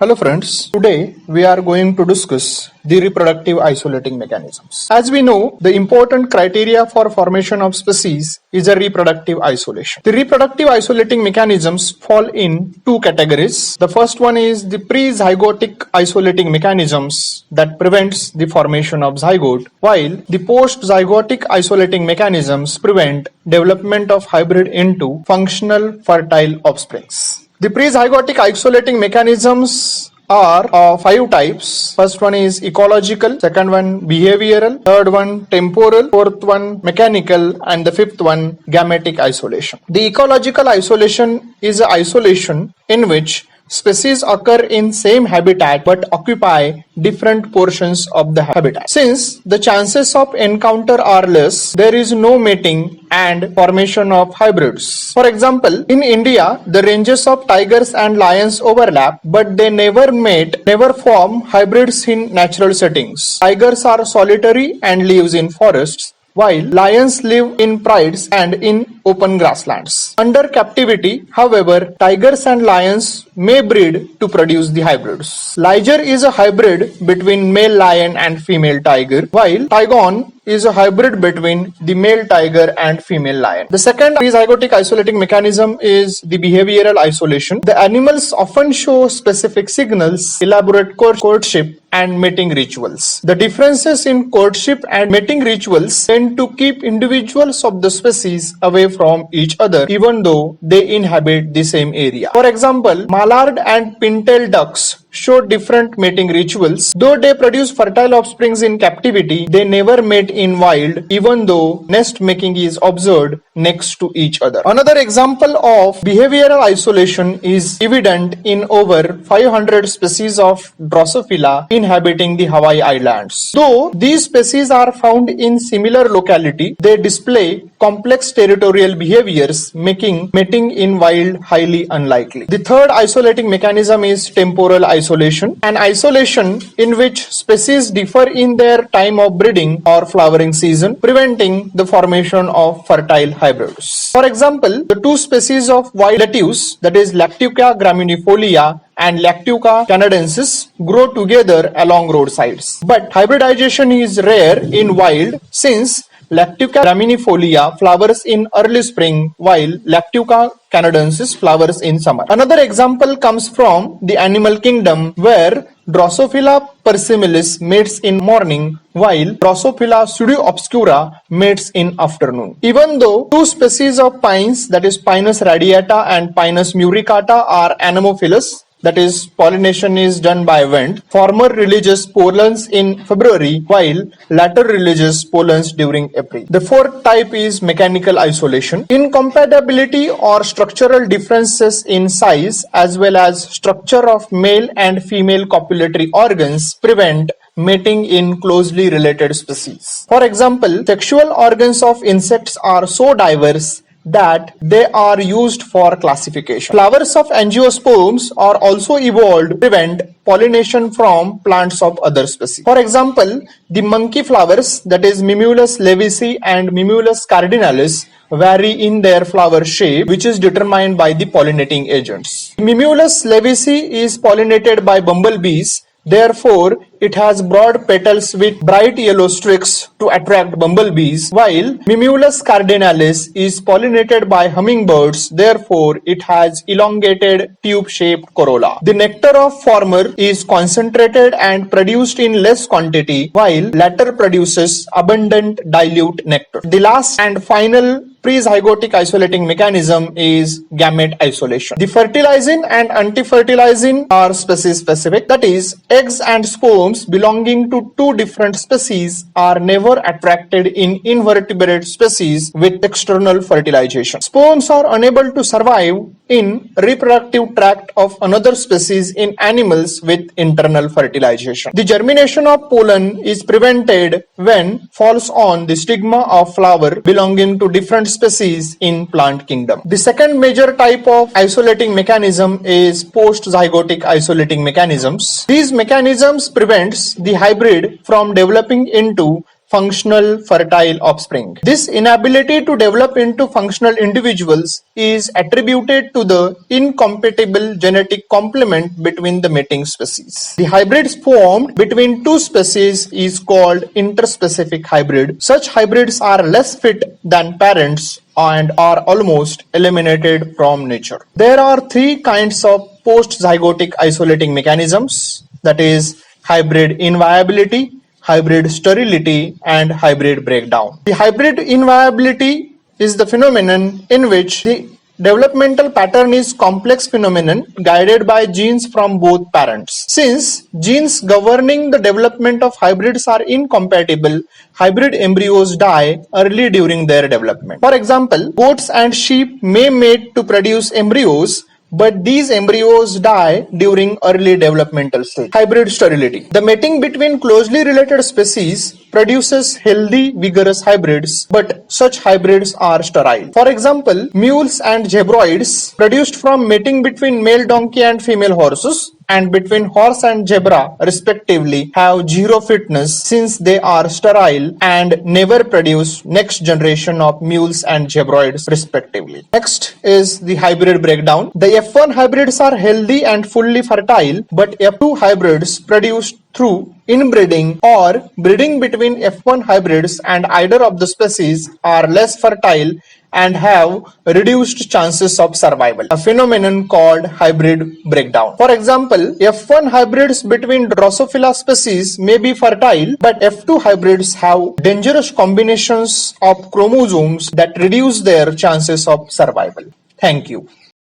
Hello friends, today we are going to discuss the reproductive isolating mechanisms. As we know, the important criteria for formation of species is a reproductive isolation. The reproductive isolating mechanisms fall in two categories. The first one is the pre-zygotic isolating mechanisms that prevents the formation of zygote, while the post-zygotic isolating mechanisms prevent development of hybrid into functional fertile offsprings. The pre-zygotic isolating mechanisms are five types. First one is ecological, second one behavioral, third one temporal, fourth one mechanical, and the fifth one gametic isolation. The ecological isolation is an isolation in which species occur in same habitat but occupy different portions of the habitat. Since the chances of encounter are less, there is no mating and formation of hybrids. For example, in India, the ranges of tigers and lions overlap, but they never mate, never form hybrids in natural settings. Tigers are solitary and lives in forests, while lions live in prides and in open grasslands. Under captivity, however, tigers and lions may breed to produce the hybrids. Liger is a hybrid between male lion and female tiger, while Tigon is a hybrid between the male tiger and female lion. The second pre-zygotic isolating mechanism is the behavioral isolation. The animals often show specific signals, elaborate courtship and mating rituals. The differences in courtship and mating rituals tend to keep individuals of the species away from each other, even though they inhabit the same area. For example, mallard and pintail ducks show different mating rituals. Though they produce fertile offsprings in captivity, they never mate in wild, even though nest making is observed next to each other. Another example of behavioral isolation is evident in over 500 species of Drosophila inhabiting the Hawaii Islands. Though these species are found in similar locality, they display complex territorial behaviors, making mating in wild highly unlikely. The third isolating mechanism is temporal isolation, an isolation in which species differ in their time of breeding or flowering season, preventing the formation of fertile hybrids. For example, the two species of wild lettuce, that is Lactuca graminifolia and Lactuca canadensis, grow together along roadsides. But hybridization is rare in wild, since Lactuca graminifolia flowers in early spring, while Lactuca canadensis flowers in summer. Another example comes from the animal kingdom, where Drosophila persimilis mates in morning, while Drosophila pseudo-obscura mates in afternoon. Even though two species of pines, that is Pinus radiata and Pinus muricata, are anemophilous, that is, pollination is done by wind, former releases pollens in February, while latter releases pollens during April. The fourth type is mechanical isolation. Incompatibility or structural differences in size as well as structure of male and female copulatory organs prevent mating in closely related species. For example, sexual organs of insects are so diverse that they are used for classification. Flowers of angiosperms are also evolved to prevent pollination from plants of other species. For example, the monkey flowers, that is Mimulus levici and Mimulus cardinalis, vary in their flower shape, which is determined by the pollinating agents. Mimulus levici is pollinated by bumblebees. Therefore, it has broad petals with bright yellow streaks to attract bumblebees, while Mimulus cardinalis is pollinated by hummingbirds. Therefore, it has elongated tube-shaped corolla. The nectar of former is concentrated and produced in less quantity, while latter produces abundant dilute nectar. The last and final pre-zygotic isolating mechanism is gamete isolation. The fertilizing and anti-fertilizing are species specific, that is, eggs and sperms belonging to two different species are never attracted in invertebrate species with external fertilization. Sperms are unable to survive in reproductive tract of another species in animals with internal fertilization. The germination of pollen is prevented when falls on the stigma of flower belonging to different species in plant kingdom. The second major type of isolating mechanism is post-zygotic isolating mechanisms. These mechanisms prevents the hybrid from developing into functional fertile offspring. This inability to develop into functional individuals is attributed to the incompatible genetic complement between the mating species. The hybrids formed between two species is called interspecific hybrid. Such hybrids are less fit than parents and are almost eliminated from nature. There are three kinds of post-zygotic isolating mechanisms, that is hybrid inviability, hybrid sterility, and hybrid breakdown. The hybrid inviability is the phenomenon in which the developmental pattern is complex phenomenon guided by genes from both parents. Since genes governing the development of hybrids are incompatible, hybrid embryos die early during their development. For example, goats and sheep may mate to produce embryos, but these embryos die during early developmental stage. Hybrid sterility. The mating between closely related species produces healthy, vigorous hybrids, but such hybrids are sterile. For example, mules and zebroids produced from mating between male donkey and female horses and between horse and zebra respectively have zero fitness since they are sterile and never produce next generation of mules and zebroids respectively. Next is the hybrid breakdown. The F1 hybrids are healthy and fully fertile, but F2 hybrids produced through inbreeding or breeding between F1 hybrids and either of the species are less fertile and have reduced chances of survival, a phenomenon called hybrid breakdown. For example, F1 hybrids between Drosophila species may be fertile, but F2 hybrids have dangerous combinations of chromosomes that reduce their chances of survival. Thank you.